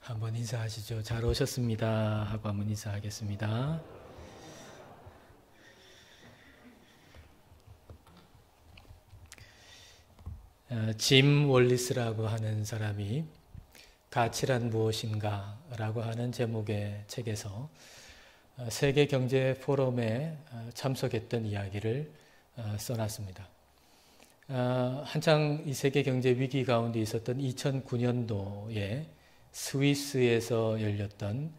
한번 인사하시죠. 잘 오셨습니다 하고 한번 인사하겠습니다. 짐 월리스라고 하는 사람이 가치란 무엇인가 라고 하는 제목의 책에서 세계경제포럼에 참석했던 이야기를 써놨습니다. 한창 이 세계경제 위기 가운데 있었던 2009년도에 스위스에서 열렸던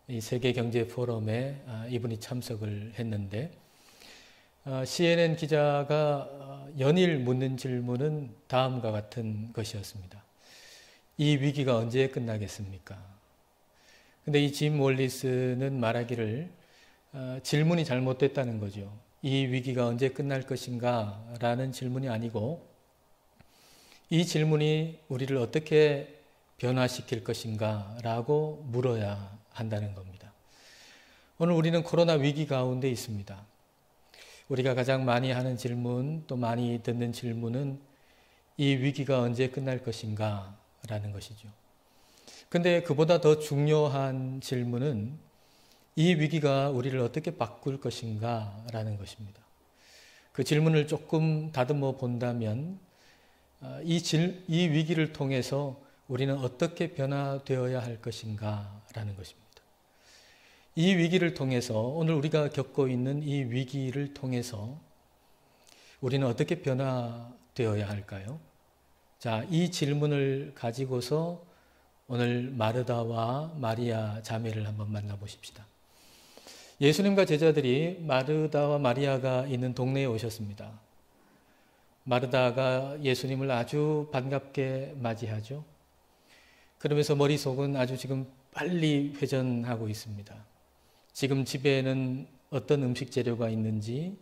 이 세계경제포럼에 이분이 참석을 했는데 CNN 기자가 연일 묻는 질문은 다음과 같은 것이었습니다. 이 위기가 언제 끝나겠습니까? 근데 이 짐 월리스는 말하기를 질문이 잘못됐다는 거죠. 이 위기가 언제 끝날 것인가? 라는 질문이 아니고 이 질문이 우리를 어떻게 변화시킬 것인가? 라고 물어야 한다는 겁니다. 오늘 우리는 코로나 위기 가운데 있습니다. 우리가 가장 많이 하는 질문, 또 많이 듣는 질문은 이 위기가 언제 끝날 것인가? 라는 것이죠. 근데 그보다 더 중요한 질문은 이 위기가 우리를 어떻게 바꿀 것인가? 라는 것입니다. 그 질문을 조금 다듬어 본다면 이 위기를 통해서 우리는 어떻게 변화되어야 할 것인가? 라는 것입니다. 이 위기를 통해서 오늘 우리가 겪고 있는 이 위기를 통해서 우리는 어떻게 변화되어야 할까요? 자, 이 질문을 가지고서 오늘 마르다와 마리아 자매를 한번 만나보십시다. 예수님과 제자들이 마르다와 마리아가 있는 동네에 오셨습니다. 마르다가 예수님을 아주 반갑게 맞이하죠. 그러면서 머릿속은 아주 지금 빨리 회전하고 있습니다. 지금 집에는 어떤 음식 재료가 있는지,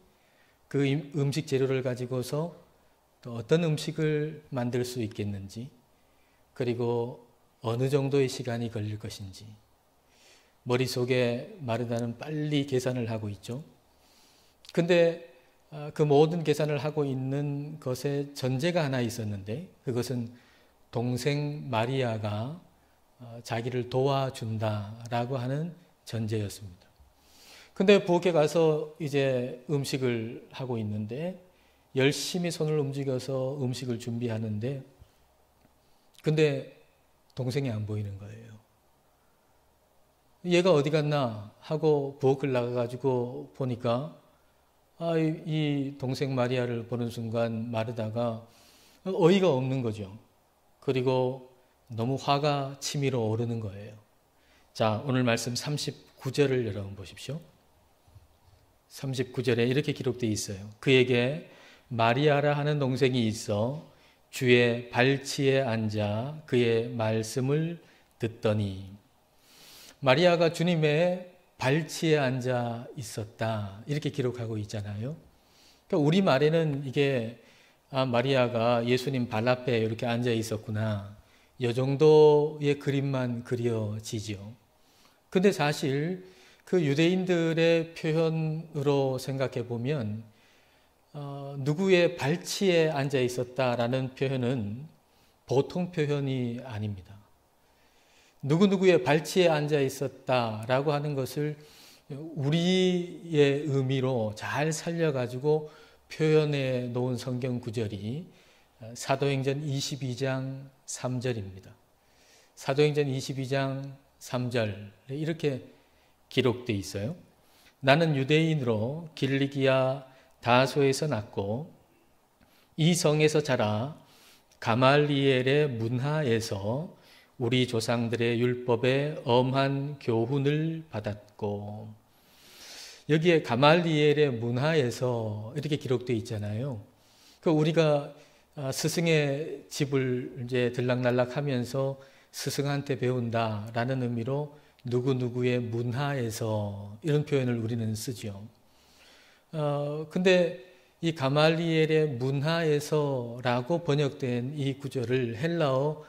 그 음식 재료를 가지고서 또 어떤 음식을 만들 수 있겠는지, 그리고 어느 정도의 시간이 걸릴 것인지, 머릿속에 마르다는 빨리 계산을 하고 있죠. 근데 그 모든 계산을 하고 있는 것에 전제가 하나 있었는데, 그것은 동생 마리아가 자기를 도와준다라고 하는 전제였습니다. 근데 부엌에 가서 이제 음식을 하고 있는데 열심히 손을 움직여서 음식을 준비하는데 근데 동생이 안 보이는 거예요. 얘가 어디 갔나 하고 부엌을 나가가지고 보니까 이 동생 마리아를 보는 순간 마르다가 어이가 없는 거죠. 그리고 너무 화가 치밀어 오르는 거예요. 자, 오늘 말씀 39절을 여러분 보십시오. 39절에 이렇게 기록되어 있어요. 그에게 마리아라 하는 동생이 있어 주의 발치에 앉아 그의 말씀을 듣더니 마리아가 주님의 발치에 앉아 있었다. 이렇게 기록하고 있잖아요. 그러니까 우리말에는 이게 마리아가 예수님 발 앞에 이렇게 앉아 있었구나. 이 정도의 그림만 그려지죠. 근데 사실 그 유대인들의 표현으로 생각해 보면 누구의 발치에 앉아 있었다라는 표현은 보통 표현이 아닙니다. 누구누구의 발치에 앉아 있었다라고 하는 것을 우리의 의미로 잘 살려가지고 표현해 놓은 성경 구절이 사도행전 22장 3절입니다. 사도행전 22장 3절 이렇게 기록되어 있어요. 나는 유대인으로 길리기아 다소에서 났고 이 성에서 자라 가말리엘의 문하에서 우리 조상들의 율법에 엄한 교훈을 받았고 여기에 가말리엘의 문하에서 이렇게 기록되어 있잖아요. 그 우리가 스승의 집을 이제 들락날락하면서 스승한테 배운다라는 의미로 누구누구의 문하에서 이런 표현을 우리는 쓰죠. 근데 이 가말리엘의 문하에서라고 번역된 이 구절을 헬라어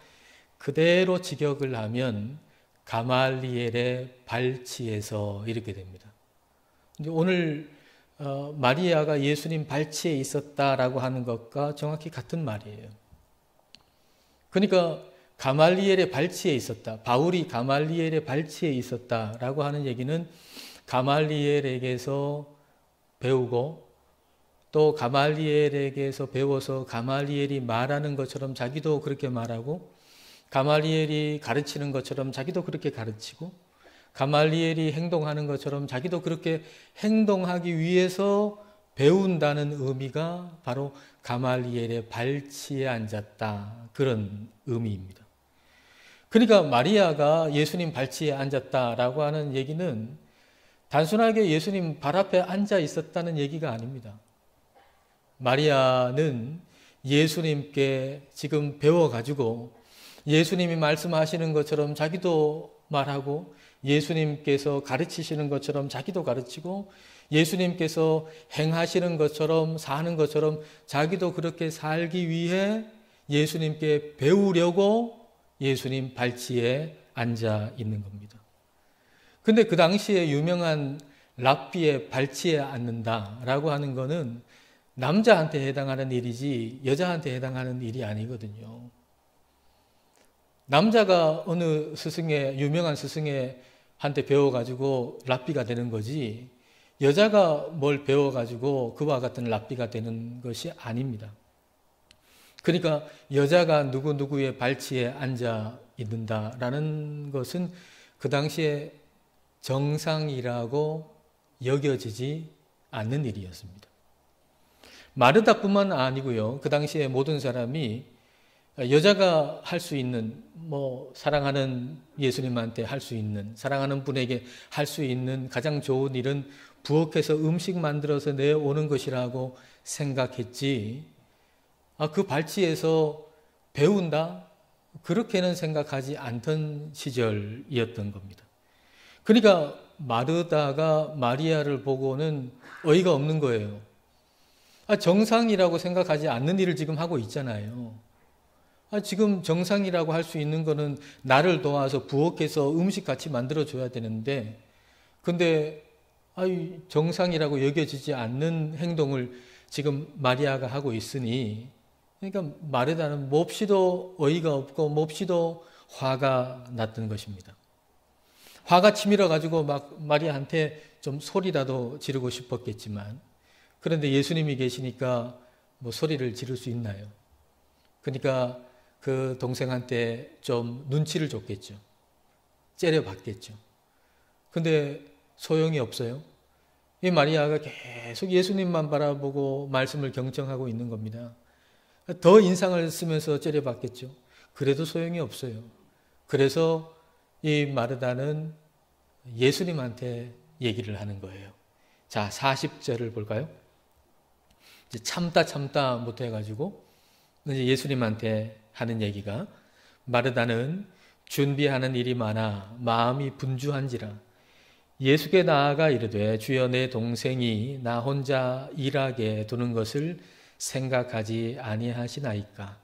그대로 직역을 하면 가말리엘의 발치에서 이렇게 됩니다. 오늘 마리아가 예수님 발치에 있었다라고 하는 것과 정확히 같은 말이에요. 그러니까 가말리엘의 발치에 있었다. 바울이 가말리엘의 발치에 있었다라고 하는 얘기는 가말리엘에게서 배우고 또 가말리엘에게서 배워서 가말리엘이 말하는 것처럼 자기도 그렇게 말하고 가말리엘이 가르치는 것처럼 자기도 그렇게 가르치고 가말리엘이 행동하는 것처럼 자기도 그렇게 행동하기 위해서 배운다는 의미가 바로 가말리엘의 발치에 앉았다. 그런 의미입니다. 그러니까 마리아가 예수님 발치에 앉았다라고 하는 얘기는 단순하게 예수님 발 앞에 앉아 있었다는 얘기가 아닙니다. 마리아는 예수님께 지금 배워가지고 예수님이 말씀하시는 것처럼 자기도 말하고 예수님께서 가르치시는 것처럼 자기도 가르치고 예수님께서 행하시는 것처럼 사는 것처럼 자기도 그렇게 살기 위해 예수님께 배우려고 예수님 발치에 앉아 있는 겁니다. 근데 그 당시에 유명한 랍비의 발치에 앉는다라고 하는 거는 남자한테 해당하는 일이지 여자한테 해당하는 일이 아니거든요. 남자가 어느 스승의 유명한 스승의 한테 배워가지고 랍비가 되는 거지 여자가 뭘 배워가지고 그와 같은 랍비가 되는 것이 아닙니다. 그러니까 여자가 누구누구의 발치에 앉아 있는다라는 것은 그 당시에 정상이라고 여겨지지 않는 일이었습니다. 마르다뿐만 아니고요. 그 당시에 모든 사람이 여자가 할 수 있는 사랑하는 예수님한테 할 수 있는 사랑하는 분에게 할 수 있는 가장 좋은 일은 부엌에서 음식 만들어서 내오는 것이라고 생각했지 그 발치에서 배운다? 그렇게는 생각하지 않던 시절이었던 겁니다. 그러니까 마르다가 마리아를 보고는 어이가 없는 거예요. 정상이라고 생각하지 않는 일을 지금 하고 있잖아요. 지금 정상이라고 할 수 있는 거는 나를 도와서 부엌에서 음식 같이 만들어줘야 되는데 근데 정상이라고 여겨지지 않는 행동을 지금 마리아가 하고 있으니 그러니까 마르다는 몹시도 어이가 없고 몹시도 화가 났던 것입니다. 화가 치밀어 가지고 막 마리아한테 좀 소리라도 지르고 싶었겠지만 그런데 예수님이 계시니까 소리를 지를 수 있나요? 그러니까 그 동생한테 좀 눈치를 줬겠죠. 째려봤겠죠. 근데 소용이 없어요. 이 마리아가 계속 예수님만 바라보고 말씀을 경청하고 있는 겁니다. 더 인상을 쓰면서 째려봤겠죠. 그래도 소용이 없어요. 그래서 이 마르다는 예수님한테 얘기를 하는 거예요. 자, 40절을 볼까요? 이제 참다 못해가지고 이제 예수님한테 하는 얘기가 마르다는 준비하는 일이 많아 마음이 분주한지라 예수께 나아가 이르되 주여 내 동생이 나 혼자 일하게 두는 것을 생각하지 아니하시나이까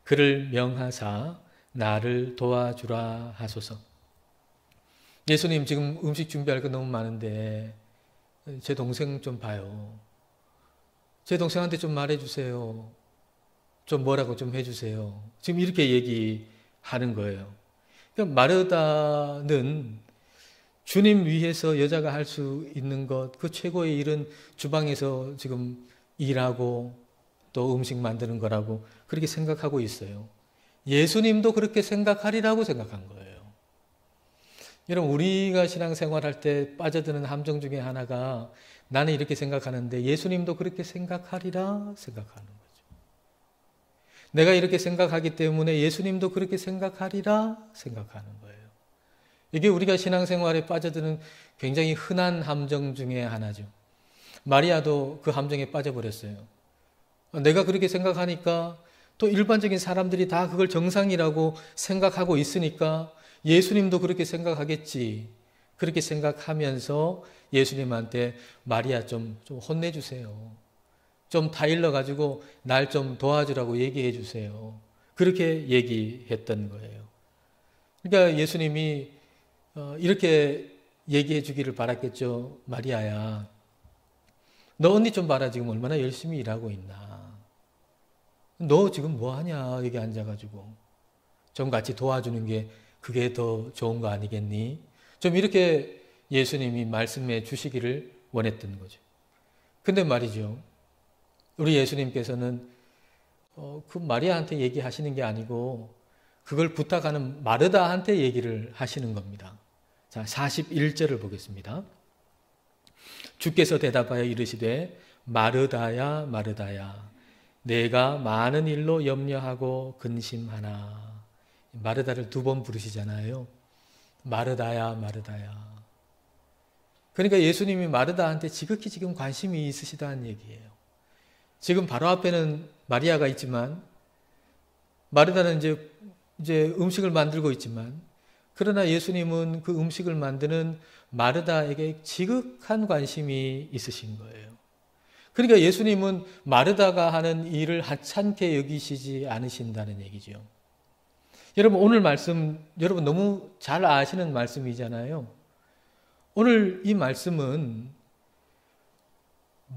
그를 명하사 나를 도와주라 하소서. 예수님 지금 음식 준비할 거 너무 많은데 제 동생 좀 봐요. 제 동생한테 좀 말해주세요. 좀 뭐라고 좀 해주세요. 지금 이렇게 얘기하는 거예요. 그러니까 마르다는 주님 위해서 여자가 할 수 있는 것, 그 최고의 일은 주방에서 지금 일하고 또 음식 만드는 거라고 그렇게 생각하고 있어요. 예수님도 그렇게 생각하리라고 생각한 거예요. 여러분, 우리가 신앙생활할 때 빠져드는 함정 중에 하나가 나는 이렇게 생각하는데 예수님도 그렇게 생각하리라 생각하는 거죠. 내가 이렇게 생각하기 때문에 예수님도 그렇게 생각하리라 생각하는 거예요. 이게 우리가 신앙생활에 빠져드는 굉장히 흔한 함정 중에 하나죠. 마리아도 그 함정에 빠져버렸어요. 내가 그렇게 생각하니까 또 일반적인 사람들이 다 그걸 정상이라고 생각하고 있으니까 예수님도 그렇게 생각하겠지. 그렇게 생각하면서 예수님한테 마리아 좀 혼내주세요. 좀 타일러 가지고 날 좀 도와주라고 얘기해 주세요. 그렇게 얘기했던 거예요. 그러니까 예수님이 이렇게 얘기해 주기를 바랐겠죠. 마리아야, 너 언니 좀 봐라. 지금 얼마나 열심히 일하고 있나. 너 지금 뭐 하냐 여기 앉아가지고. 좀 같이 도와주는 게 그게 더 좋은 거 아니겠니? 좀 이렇게 예수님이 말씀해 주시기를 원했던 거죠. 근데 말이죠. 우리 예수님께서는 그 마리아한테 얘기하시는 게 아니고 그걸 부탁하는 마르다한테 얘기를 하시는 겁니다. 자, 41절을 보겠습니다. 주께서 대답하여 이르시되 마르다야 마르다야 내가 많은 일로 염려하고 근심하나. 마르다를 2번 부르시잖아요. 마르다야 마르다야. 그러니까 예수님이 마르다한테 지극히 지금 관심이 있으시다는 얘기예요. 지금 바로 앞에는 마리아가 있지만 마르다는 이제 음식을 만들고 있지만 그러나 예수님은 그 음식을 만드는 마르다에게 지극한 관심이 있으신 거예요. 그러니까 예수님은 마르다가 하는 일을 하찮게 여기시지 않으신다는 얘기죠. 여러분 오늘 말씀 여러분 너무 잘 아시는 말씀이잖아요. 오늘 이 말씀은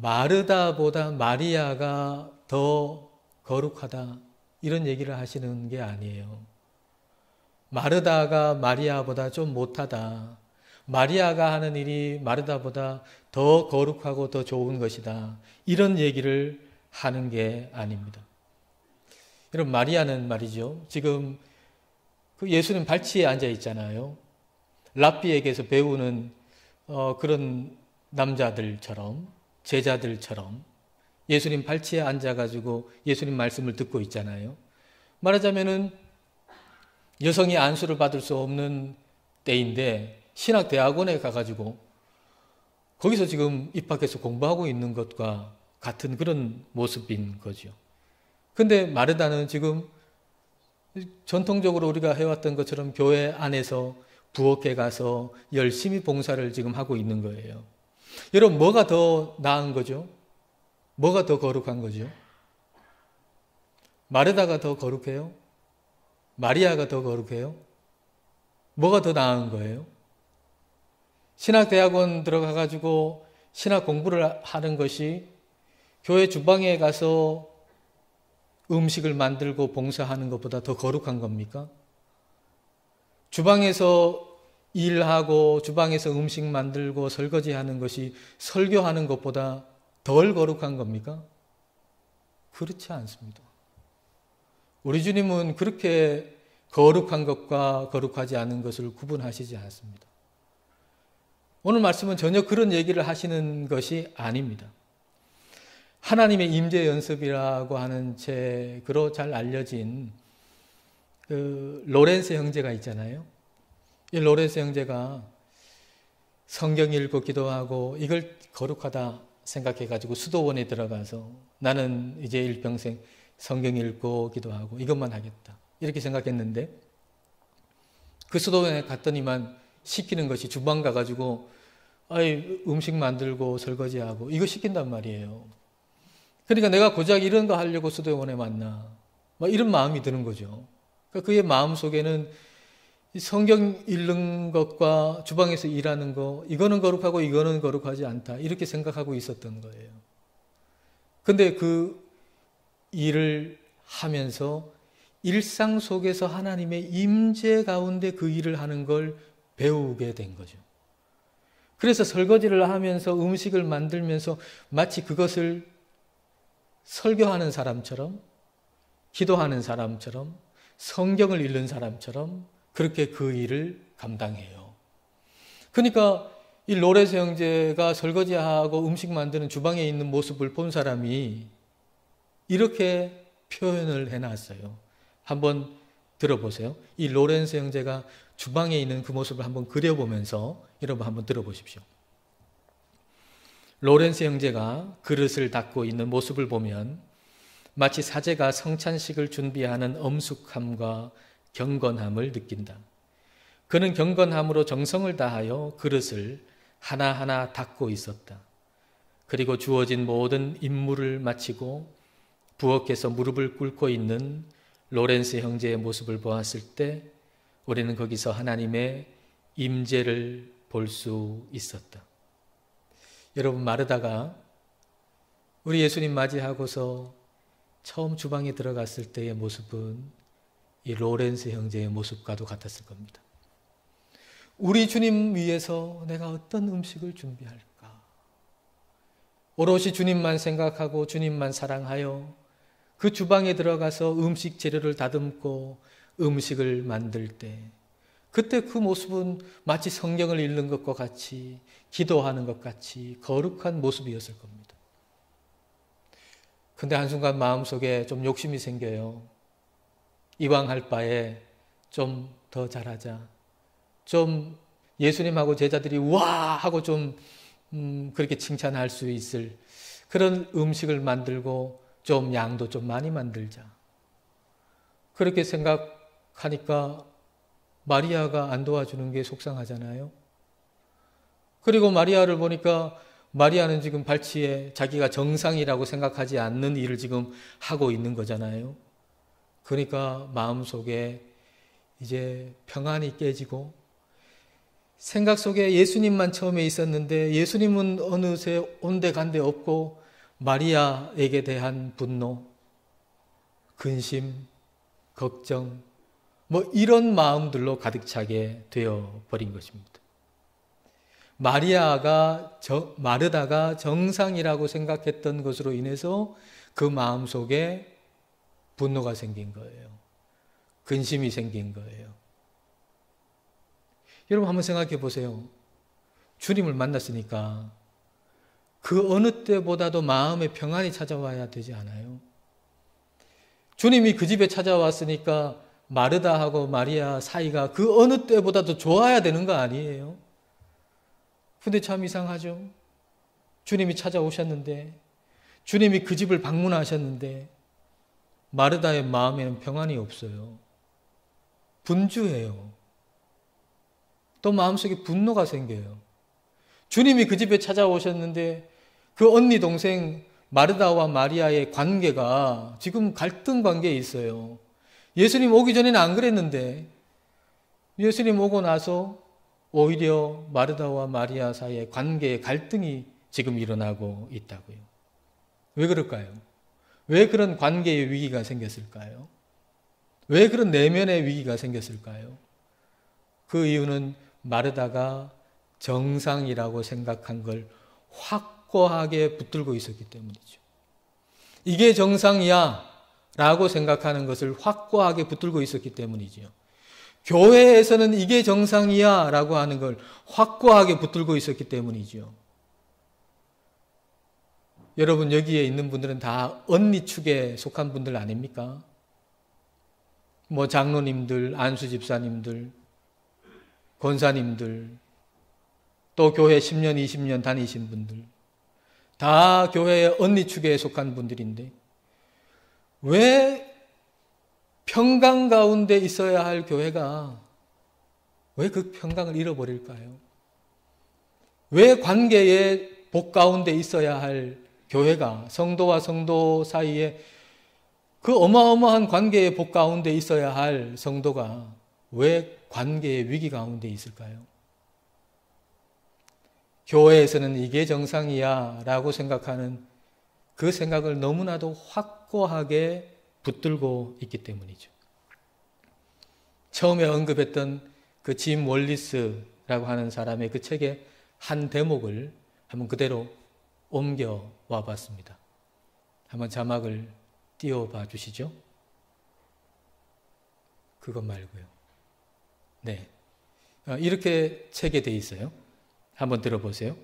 마르다보다 마리아가 더 거룩하다 이런 얘기를 하시는 게 아니에요. 마르다가 마리아보다 좀 못하다. 마리아가 하는 일이 마르다보다 더 거룩하고 더 좋은 것이다. 이런 얘기를 하는 게 아닙니다. 여러분 마리아는 말이죠. 지금 그 예수님 발치에 앉아 있잖아요. 랍비에게서 배우는 그런 남자들처럼 제자들처럼 예수님 발치에 앉아가지고 예수님 말씀을 듣고 있잖아요. 말하자면은 여성이 안수를 받을 수 없는 때인데 신학대학원에 가가지고 거기서 지금 입학해서 공부하고 있는 것과 같은 그런 모습인 거죠. 근데 마르다는 지금 전통적으로 우리가 해왔던 것처럼 교회 안에서 부엌에 가서 열심히 봉사를 지금 하고 있는 거예요. 여러분 뭐가 더 나은 거죠? 뭐가 더 거룩한 거죠? 마르다가 더 거룩해요? 마리아가 더 거룩해요? 뭐가 더 나은 거예요? 신학대학원 들어가가지고 신학 공부를 하는 것이 교회 주방에 가서 음식을 만들고 봉사하는 것보다 더 거룩한 겁니까? 주방에서 일하고 주방에서 음식 만들고 설거지하는 것이 설교하는 것보다 덜 거룩한 겁니까? 그렇지 않습니다. 우리 주님은 그렇게 거룩한 것과 거룩하지 않은 것을 구분하시지 않습니다. 오늘 말씀은 전혀 그런 얘기를 하시는 것이 아닙니다. 하나님의 임재 연습이라고 하는 책으로 잘 알려진 그 로렌스 형제가 있잖아요. 이 로렌스 형제가 성경 읽고 기도하고 이걸 거룩하다 생각해가지고 수도원에 들어가서 나는 이제 일평생 성경 읽고 기도하고 이것만 하겠다 이렇게 생각했는데 그 수도원에 갔더니만 시키는 것이 주방 가가지고 음식 만들고 설거지하고 이거 시킨단 말이에요. 그러니까 내가 고작 이런 거 하려고 수도원에 왔나 이런 마음이 드는 거죠. 그러니까 그의 마음 속에는 성경 읽는 것과 주방에서 일하는 거 이거는 거룩하고 이거는 거룩하지 않다 이렇게 생각하고 있었던 거예요. 근데 그 일을 하면서 일상 속에서 하나님의 임재 가운데 그 일을 하는 걸 배우게 된 거죠. 그래서 설거지를 하면서 음식을 만들면서 마치 그것을 설교하는 사람처럼 기도하는 사람처럼 성경을 읽는 사람처럼 그렇게 그 일을 감당해요. 그러니까 이 로렌스 형제가 설거지하고 음식 만드는 주방에 있는 모습을 본 사람이 이렇게 표현을 해놨어요. 한번 들어보세요. 이 로렌스 형제가 주방에 있는 그 모습을 한번 그려보면서 여러분 한번 들어보십시오. 로렌스 형제가 그릇을 닦고 있는 모습을 보면 마치 사제가 성찬식을 준비하는 엄숙함과 경건함을 느낀다. 그는 경건함으로 정성을 다하여 그릇을 하나하나 닦고 있었다. 그리고 주어진 모든 임무를 마치고 부엌에서 무릎을 꿇고 있는 로렌스 형제의 모습을 보았을 때 우리는 거기서 하나님의 임재를 볼 수 있었다. 여러분 마르다가 우리 예수님 맞이하고서 처음 주방에 들어갔을 때의 모습은 이 로렌스 형제의 모습과도 같았을 겁니다. 우리 주님 위해서 내가 어떤 음식을 준비할까? 오롯이 주님만 생각하고 주님만 사랑하여 그 주방에 들어가서 음식 재료를 다듬고 음식을 만들 때 그때 그 모습은 마치 성경을 읽는 것과 같이 기도하는 것 같이 거룩한 모습이었을 겁니다. 근데 한순간 마음속에 좀 욕심이 생겨요. 이왕 할 바에 좀 더 잘하자. 좀 예수님하고 제자들이 와 하고 좀 그렇게 칭찬할 수 있을 그런 음식을 만들고 좀 양도 좀 많이 만들자. 그렇게 생각하니까 마리아가 안 도와주는 게 속상하잖아요. 그리고 마리아를 보니까 마리아는 지금 발치에 자기가 정상이라고 생각하지 않는 일을 지금 하고 있는 거잖아요. 그러니까 마음속에 이제 평안이 깨지고 생각 속에 예수님만 처음에 있었는데 예수님은 어느새 온데간데 없고 마리아에게 대한 분노, 근심, 걱정 뭐 이런 마음들로 가득 차게 되어버린 것입니다. 마르다가 정상이라고 생각했던 것으로 인해서 그 마음속에 분노가 생긴 거예요. 근심이 생긴 거예요. 여러분 한번 생각해 보세요. 주님을 만났으니까 그 어느 때보다도 마음의 평안이 찾아와야 되지 않아요? 주님이 그 집에 찾아왔으니까 마르다하고 마리아 사이가 그 어느 때보다도 좋아야 되는 거 아니에요? 근데 참 이상하죠. 주님이 찾아오셨는데 주님이 그 집을 방문하셨는데 마르다의 마음에는 평안이 없어요. 분주해요. 또 마음속에 분노가 생겨요. 주님이 그 집에 찾아오셨는데 그 언니 동생 마르다와 마리아의 관계가 지금 갈등 관계에 있어요. 예수님 오기 전에는 안 그랬는데 예수님 오고 나서 오히려 마르다와 마리아 사이의 관계의 갈등이 지금 일어나고 있다고요. 왜 그럴까요? 왜 그런 관계의 위기가 생겼을까요? 왜 그런 내면의 위기가 생겼을까요? 그 이유는 마르다가 정상이라고 생각한 걸 확고하게 붙들고 있었기 때문이죠. 이게 정상이야 라고 생각하는 것을 확고하게 붙들고 있었기 때문이죠. 교회에서는 이게 정상이야 라고 하는 걸 확고하게 붙들고 있었기 때문이죠. 여러분 여기에 있는 분들은 다 언니 축에 속한 분들 아닙니까? 뭐 장로님들, 안수집사님들, 권사님들, 또 교회 10년, 20년 다니신 분들 다 교회의 언니 축에 속한 분들인데 왜 평강 가운데 있어야 할 교회가 왜 그 평강을 잃어버릴까요? 왜 관계의 복 가운데 있어야 할 교회가 성도와 성도 사이에 그 어마어마한 관계의 복 가운데 있어야 할 성도가 왜 관계의 위기 가운데 있을까요? 교회에서는 이게 정상이야 라고 생각하는 그 생각을 너무나도 확고하게 붙들고 있기 때문이죠. 처음에 언급했던 그 짐 월리스라고 하는 사람의 그 책의 한 대목을 한번 그대로 옮겨와 봤습니다. 한번 자막을 띄워봐 주시죠. 그것 말고요. 네, 이렇게 책에 돼 있어요. 한번 들어보세요.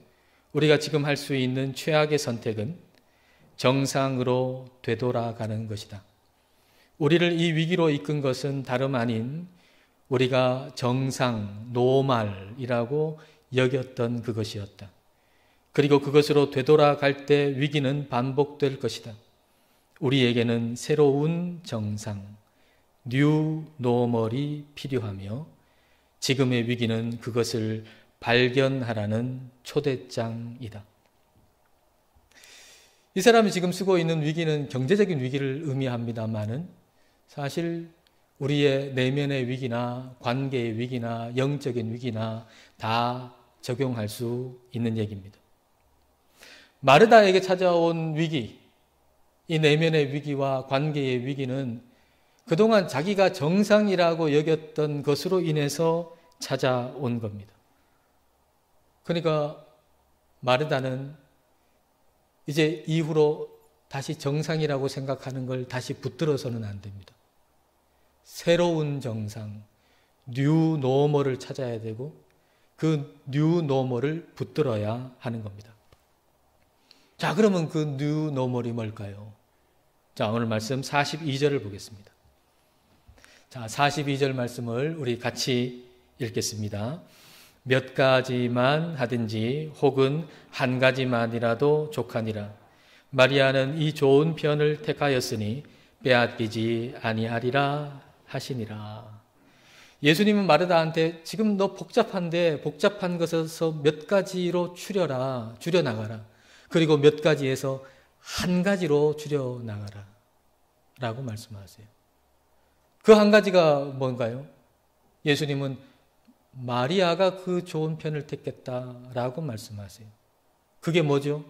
우리가 지금 할 수 있는 최악의 선택은 정상으로 되돌아가는 것이다. 우리를 이 위기로 이끈 것은 다름 아닌 우리가 정상, 노말이라고 여겼던 그것이었다. 그리고 그것으로 되돌아갈 때 위기는 반복될 것이다. 우리에게는 새로운 정상, 뉴 노멀이 필요하며 지금의 위기는 그것을 발견하라는 초대장이다. 이 사람이 지금 쓰고 있는 위기는 경제적인 위기를 의미합니다만은 사실 우리의 내면의 위기나 관계의 위기나 영적인 위기나 다 적용할 수 있는 얘기입니다. 마르다에게 찾아온 위기, 이 내면의 위기와 관계의 위기는 그동안 자기가 정상이라고 여겼던 것으로 인해서 찾아온 겁니다. 그러니까 마르다는 이제 이후로 다시 정상이라고 생각하는 걸 다시 붙들어서는 안 됩니다. 새로운 정상, 뉴 노멀을 찾아야 되고 그 뉴 노멀을 붙들어야 하는 겁니다. 자, 그러면 그 뉴 노멀이 뭘까요? 자, 오늘 말씀 42절을 보겠습니다. 자, 42절 말씀을 우리 같이 읽겠습니다. 몇 가지만 하든지 혹은 한 가지만이라도 족하니라. 마리아는 이 좋은 편을 택하였으니 빼앗기지 아니하리라 하시니라. 예수님은 마르다한테 지금 너 복잡한데 복잡한 것에서 몇 가지로 줄여나가라. 그리고 몇 가지에서 한 가지로 줄여나가라 라고 말씀하세요. 그 한 가지가 뭔가요? 예수님은 마리아가 그 좋은 편을 택했다라고 말씀하세요. 그게 뭐죠?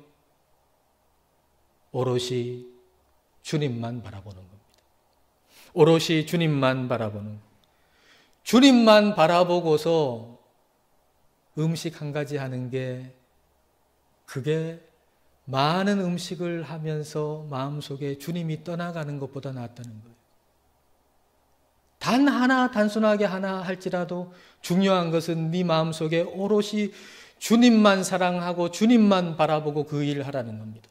오롯이 주님만 바라보는 겁니다. 오롯이 주님만 바라보는 것. 주님만 바라보고서 음식 한 가지 하는 게 그게 많은 음식을 하면서 마음속에 주님이 떠나가는 것보다 낫다는 거예요. 단 하나, 단순하게 하나 할지라도 중요한 것은 네 마음속에 오롯이 주님만 사랑하고 주님만 바라보고 그 일을 하라는 겁니다.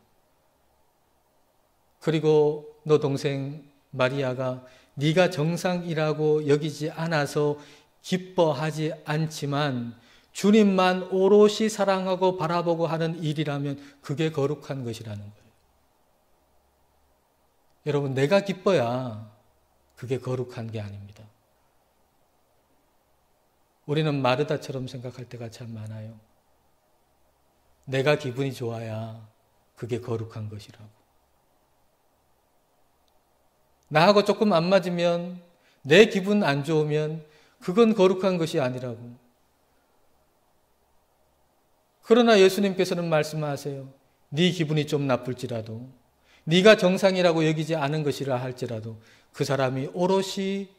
그리고 너 동생 마리아가 네가 정상이라고 여기지 않아서 기뻐하지 않지만 주님만 오롯이 사랑하고 바라보고 하는 일이라면 그게 거룩한 것이라는 거예요. 여러분, 내가 기뻐야 그게 거룩한 게 아닙니다. 우리는 마르다처럼 생각할 때가 참 많아요. 내가 기분이 좋아야 그게 거룩한 것이라고. 나하고 조금 안 맞으면, 내 기분 안 좋으면 그건 거룩한 것이 아니라고. 그러나 예수님께서는 말씀하세요. 네 기분이 좀 나쁠지라도, 네가 정상이라고 여기지 않은 것이라 할지라도 그 사람이 오롯이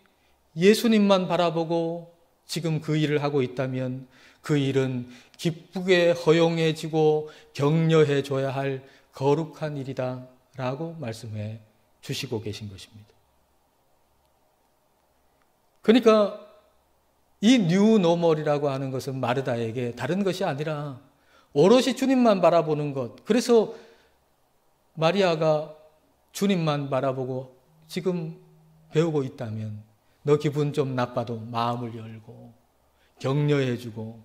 예수님만 바라보고 지금 그 일을 하고 있다면 그 일은 기쁘게 허용해지고 격려해줘야 할 거룩한 일이다 라고 말씀해 주시고 계신 것입니다. 그러니까 이 뉴 노멀이라고 하는 것은 마르다에게 다른 것이 아니라 오롯이 주님만 바라보는 것. 그래서 마리아가 주님만 바라보고 지금 배우고 있다면 너 기분 좀 나빠도 마음을 열고 격려해주고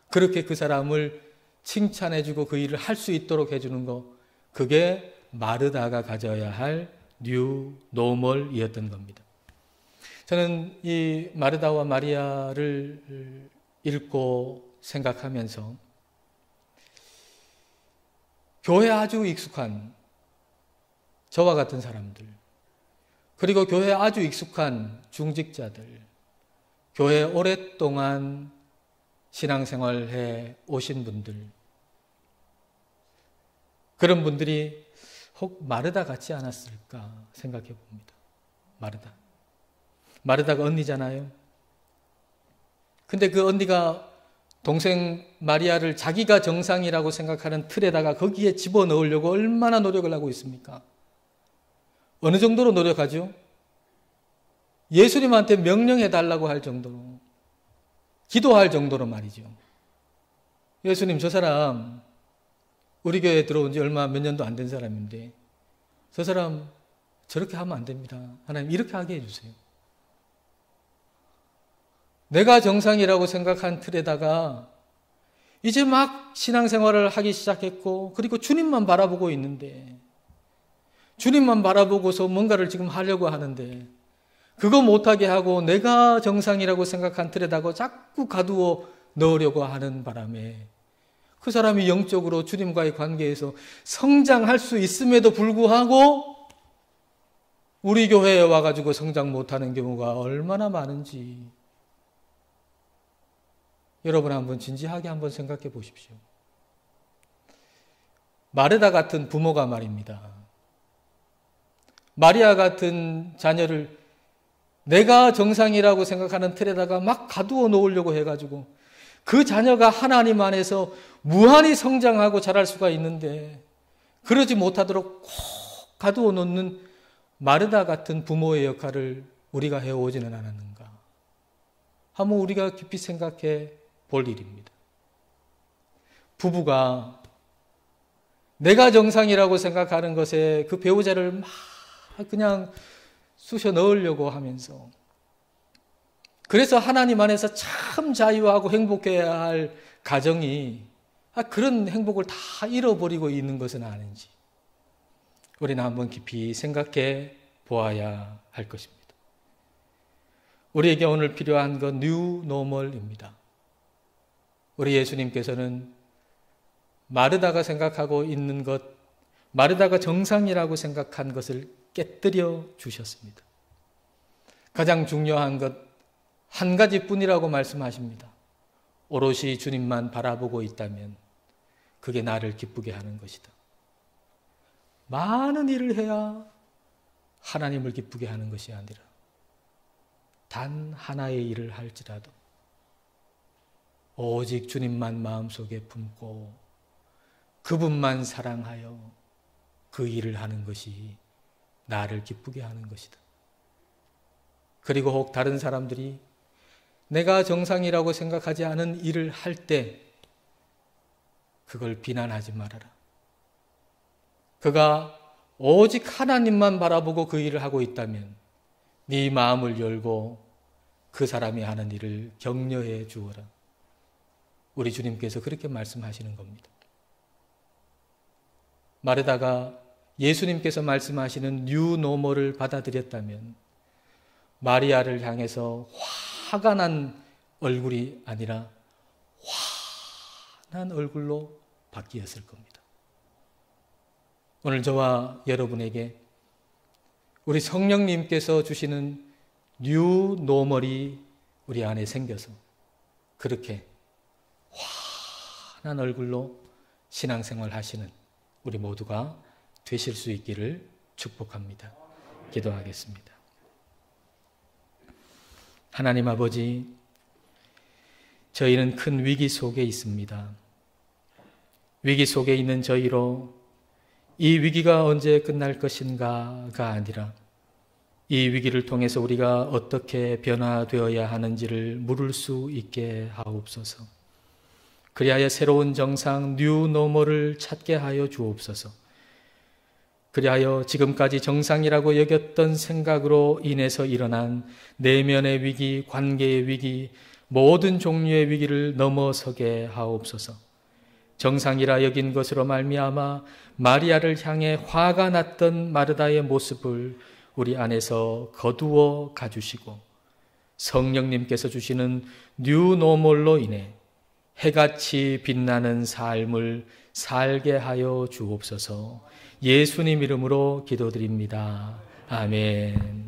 그렇게 그 사람을 칭찬해주고 그 일을 할 수 있도록 해주는 것, 그게 마르다가 가져야 할 뉴 노멀이었던 겁니다. 저는 이 마르다와 마리아를 읽고 생각하면서 교회에 아주 익숙한 저와 같은 사람들, 그리고 교회에 아주 익숙한 중직자들, 교회에 오랫동안 신앙생활해 오신 분들, 그런 분들이 혹 마르다 같지 않았을까 생각해 봅니다. 마르다가 언니잖아요. 근데 그 언니가 동생 마리아를 자기가 정상이라고 생각하는 틀에다가 거기에 집어넣으려고 얼마나 노력을 하고 있습니까? 어느 정도로 노력하죠? 예수님한테 명령해 달라고 할 정도로, 기도할 정도로 말이죠. 예수님, 저 사람 우리 교회에 들어온 지 얼마 몇 년도 안 된 사람인데 저 사람 저렇게 하면 안 됩니다. 하나님, 이렇게 하게 해주세요. 내가 정상이라고 생각한 틀에다가 이제 막 신앙생활을 하기 시작했고, 그리고 주님만 바라보고 있는데, 주님만 바라보고서 뭔가를 지금 하려고 하는데 그거 못하게 하고 내가 정상이라고 생각한 틀에다가 자꾸 가두어 넣으려고 하는 바람에 그 사람이 영적으로 주님과의 관계에서 성장할 수 있음에도 불구하고 우리 교회에 와가지고 성장 못하는 경우가 얼마나 많은지 여러분 한번 진지하게 한번 생각해 보십시오. 마르다 같은 부모가 말입니다. 마리아 같은 자녀를 내가 정상이라고 생각하는 틀에다가 막 가두어 놓으려고 해가지고 그 자녀가 하나님 안에서 무한히 성장하고 자랄 수가 있는데 그러지 못하도록 꼭 가두어 놓는 마르다 같은 부모의 역할을 우리가 해오지는 않았는가? 한번 우리가 깊이 생각해 볼 일입니다. 부부가 내가 정상이라고 생각하는 것에 그 배우자를 막 그냥 쑤셔 넣으려고 하면서 그래서 하나님 안에서 참 자유하고 행복해야 할 가정이 그런 행복을 다 잃어버리고 있는 것은 아닌지 우리는 한번 깊이 생각해 보아야 할 것입니다. 우리에게 오늘 필요한 건 뉴 노멀입니다. 우리 예수님께서는 마르다가 생각하고 있는 것, 마르다가 정상이라고 생각한 것을 깨뜨려 주셨습니다. 가장 중요한 것 한 가지뿐이라고 말씀하십니다. 오롯이 주님만 바라보고 있다면 그게 나를 기쁘게 하는 것이다. 많은 일을 해야 하나님을 기쁘게 하는 것이 아니라 단 하나의 일을 할지라도 오직 주님만 마음속에 품고 그분만 사랑하여 그 일을 하는 것이 나를 기쁘게 하는 것이다. 그리고 혹 다른 사람들이 내가 정상이라고 생각하지 않은 일을 할 때 그걸 비난하지 말아라. 그가 오직 하나님만 바라보고 그 일을 하고 있다면 네 마음을 열고 그 사람이 하는 일을 격려해 주어라. 우리 주님께서 그렇게 말씀하시는 겁니다. 마르다가 예수님께서 말씀하시는 뉴 노멀을 받아들였다면 마리아를 향해서 화가 난 얼굴이 아니라 환한 얼굴로 바뀌었을 겁니다. 오늘 저와 여러분에게 우리 성령님께서 주시는 뉴 노멀이 우리 안에 생겨서 그렇게 환한 얼굴로 신앙생활 하시는 우리 모두가 되실 수 있기를 축복합니다. 기도하겠습니다. 하나님 아버지, 저희는 큰 위기 속에 있습니다. 위기 속에 있는 저희로 이 위기가 언제 끝날 것인가가 아니라 이 위기를 통해서 우리가 어떻게 변화되어야 하는지를 물을 수 있게 하옵소서. 그리하여 새로운 정상 뉴 노멀을 찾게 하여 주옵소서. 그리하여 지금까지 정상이라고 여겼던 생각으로 인해서 일어난 내면의 위기, 관계의 위기, 모든 종류의 위기를 넘어서게 하옵소서. 정상이라 여긴 것으로 말미암아 마리아를 향해 화가 났던 마르다의 모습을 우리 안에서 거두어 가주시고 성령님께서 주시는 뉴 노멀로 인해 해같이 빛나는 삶을 살게 하여 주옵소서. 예수님 이름으로 기도드립니다. 아멘.